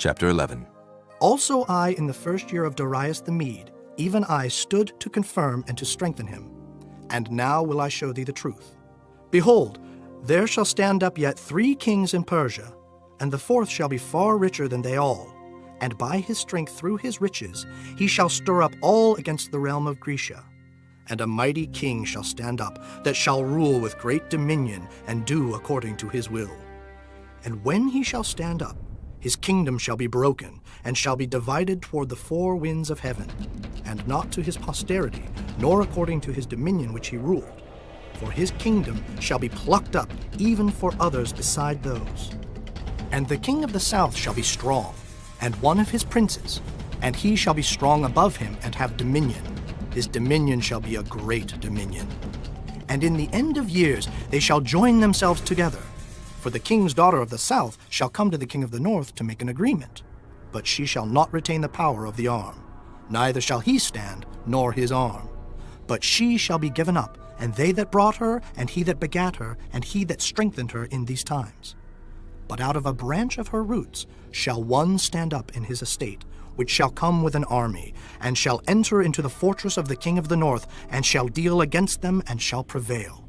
Chapter 11. Also I, in the first year of Darius the Mede, even I stood to confirm and to strengthen him. And now will I show thee the truth. Behold, there shall stand up yet 3 kings in Persia, and the 4th shall be far richer than they all. And by his strength through his riches he shall stir up all against the realm of Grecia. And a mighty king shall stand up, that shall rule with great dominion, and do according to his will. And when he shall stand up, his kingdom shall be broken, and shall be divided toward the 4 winds of heaven, and not to his posterity, nor according to his dominion which he ruled. For his kingdom shall be plucked up, even for others beside those. And the king of the south shall be strong, and one of his princes, and he shall be strong above him, and have dominion. His dominion shall be a great dominion. And in the end of years they shall join themselves together. For the king's daughter of the south shall come to the king of the north to make an agreement. But she shall not retain the power of the arm, neither shall he stand, nor his arm. But she shall be given up, and they that brought her, and he that begat her, and he that strengthened her in these times. But out of a branch of her roots shall one stand up in his estate, which shall come with an army, and shall enter into the fortress of the king of the north, and shall deal against them, and shall prevail.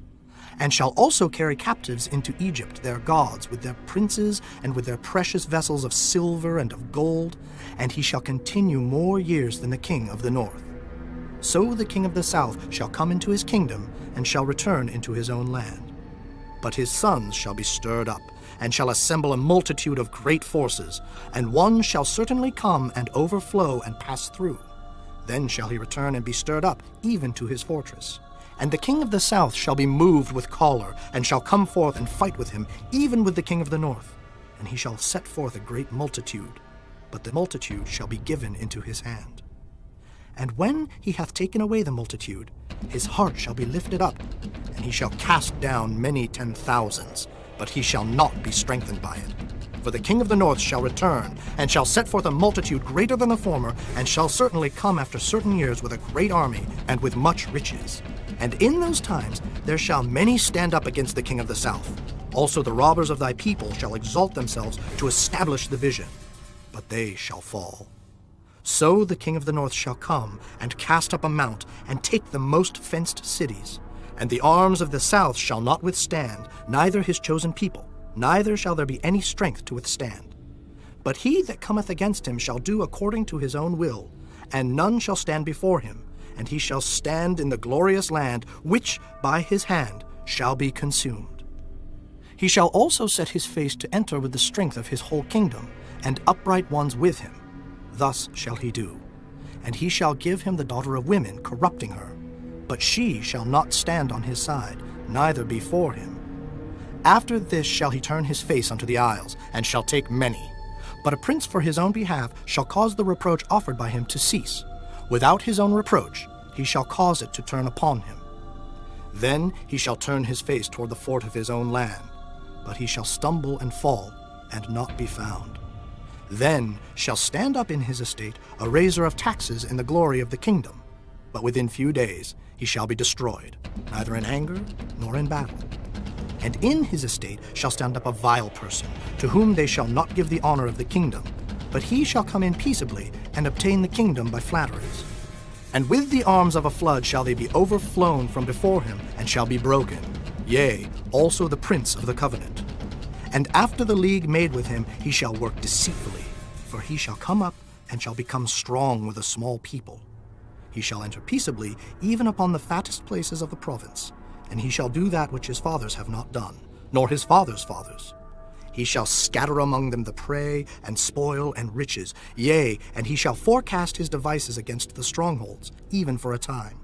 And shall also carry captives into Egypt their gods, with their princes, and with their precious vessels of silver and of gold, and he shall continue more years than the king of the north. So the king of the south shall come into his kingdom, and shall return into his own land. But his sons shall be stirred up, and shall assemble a multitude of great forces, and one shall certainly come and overflow and pass through. Then shall he return and be stirred up, even to his fortress. And the king of the south shall be moved with choler, and shall come forth and fight with him, even with the king of the north. And he shall set forth a great multitude, but the multitude shall be given into his hand. And when he hath taken away the multitude, his heart shall be lifted up, and he shall cast down many 10,000s, but he shall not be strengthened by it. For the king of the north shall return, and shall set forth a multitude greater than the former, and shall certainly come after certain years with a great army, and with much riches. And in those times there shall many stand up against the king of the south. Also the robbers of thy people shall exalt themselves to establish the vision, but they shall fall. So the king of the north shall come, and cast up a mount, and take the most fenced cities. And the arms of the south shall not withstand, neither his chosen people, neither shall there be any strength to withstand. But he that cometh against him shall do according to his own will, and none shall stand before him, and he shall stand in the glorious land, which by his hand shall be consumed. He shall also set his face to enter with the strength of his whole kingdom, and upright ones with him. Thus shall he do. And he shall give him the daughter of women, corrupting her. But she shall not stand on his side, neither be for him. After this shall he turn his face unto the isles, and shall take many. But a prince for his own behalf shall cause the reproach offered by him to cease. Without his own reproach, he shall cause it to turn upon him. Then he shall turn his face toward the fort of his own land, but he shall stumble and fall, and not be found. Then shall stand up in his estate a raiser of taxes in the glory of the kingdom, but within few days he shall be destroyed, neither in anger nor in battle. And in his estate shall stand up a vile person, to whom they shall not give the honor of the kingdom, but he shall come in peaceably, and obtain the kingdom by flatteries. And with the arms of a flood shall they be overflown from before him, and shall be broken, yea, also the prince of the covenant. And after the league made with him, he shall work deceitfully, for he shall come up, and shall become strong with a small people. He shall enter peaceably, even upon the fattest places of the province, and he shall do that which his fathers have not done, nor his fathers' fathers. He shall scatter among them the prey, and spoil, and riches. Yea, and he shall forecast his devices against the strongholds, even for a time.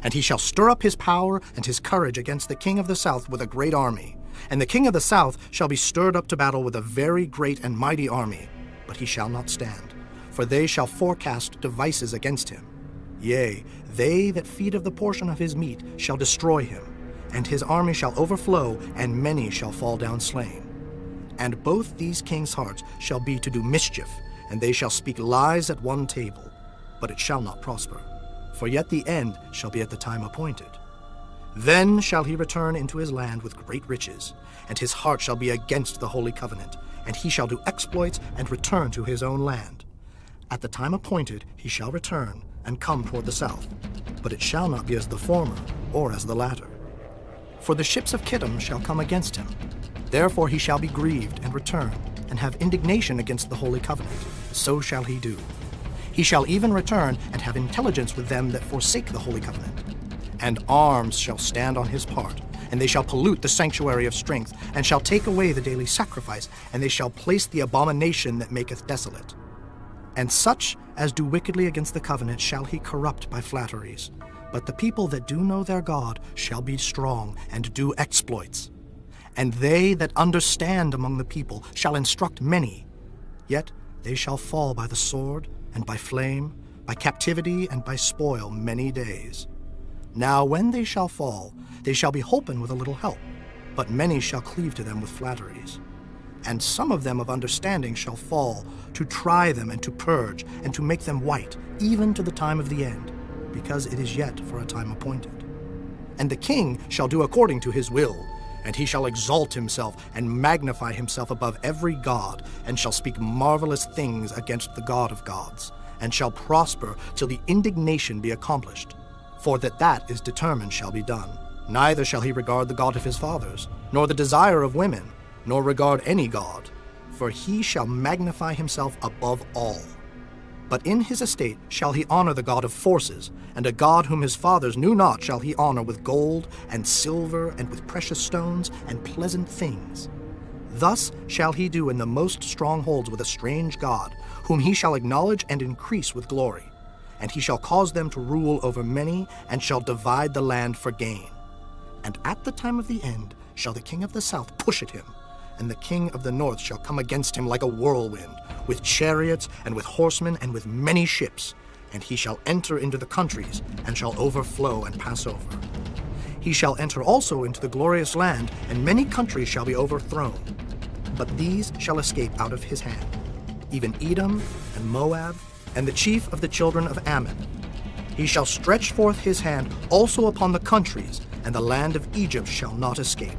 And he shall stir up his power and his courage against the king of the south with a great army. And the king of the south shall be stirred up to battle with a very great and mighty army, but he shall not stand, for they shall forecast devices against him. Yea, they that feed of the portion of his meat shall destroy him, and his army shall overflow, and many shall fall down slain. And both these kings' hearts shall be to do mischief, and they shall speak lies at one table, but it shall not prosper. For yet the end shall be at the time appointed. Then shall he return into his land with great riches, and his heart shall be against the holy covenant, and he shall do exploits and return to his own land. At the time appointed he shall return and come toward the south, but it shall not be as the former or as the latter. For the ships of Kittim shall come against him. Therefore he shall be grieved and return, and have indignation against the holy covenant. So shall he do. He shall even return and have intelligence with them that forsake the holy covenant. And arms shall stand on his part, and they shall pollute the sanctuary of strength, and shall take away the daily sacrifice, and they shall place the abomination that maketh desolate. And such as do wickedly against the covenant shall he corrupt by flatteries. But the people that do know their God shall be strong and do exploits. And they that understand among the people shall instruct many. Yet they shall fall by the sword, and by flame, by captivity, and by spoil many days. Now when they shall fall, they shall be holpen with a little help, but many shall cleave to them with flatteries. And some of them of understanding shall fall, to try them and to purge, and to make them white, even to the time of the end, because it is yet for a time appointed. And the king shall do according to his will, and he shall exalt himself and magnify himself above every god, and shall speak marvelous things against the God of gods, and shall prosper till the indignation be accomplished. For that is determined shall be done. Neither shall he regard the God of his fathers, nor the desire of women, nor regard any god, for he shall magnify himself above all. But in his estate shall he honor the God of forces, and a God whom his fathers knew not shall he honor with gold and silver and with precious stones and pleasant things. Thus shall he do in the most strongholds with a strange God, whom he shall acknowledge and increase with glory. And he shall cause them to rule over many, and shall divide the land for gain. And at the time of the end shall the king of the south push at him, and the king of the north shall come against him like a whirlwind, with chariots and with horsemen and with many ships, and he shall enter into the countries, and shall overflow and pass over. He shall enter also into the glorious land, and many countries shall be overthrown. But these shall escape out of his hand, even Edom and Moab, and the chief of the children of Ammon. He shall stretch forth his hand also upon the countries, and the land of Egypt shall not escape.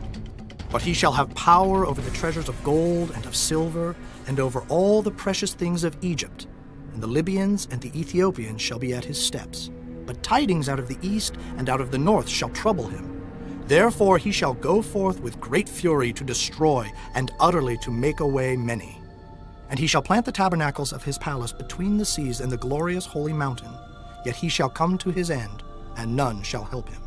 But he shall have power over the treasures of gold and of silver, and over all the precious things of Egypt. And the Libyans and the Ethiopians shall be at his steps. But tidings out of the east and out of the north shall trouble him. Therefore he shall go forth with great fury to destroy, and utterly to make away many. And he shall plant the tabernacles of his palace between the seas and the glorious holy mountain. Yet he shall come to his end, and none shall help him.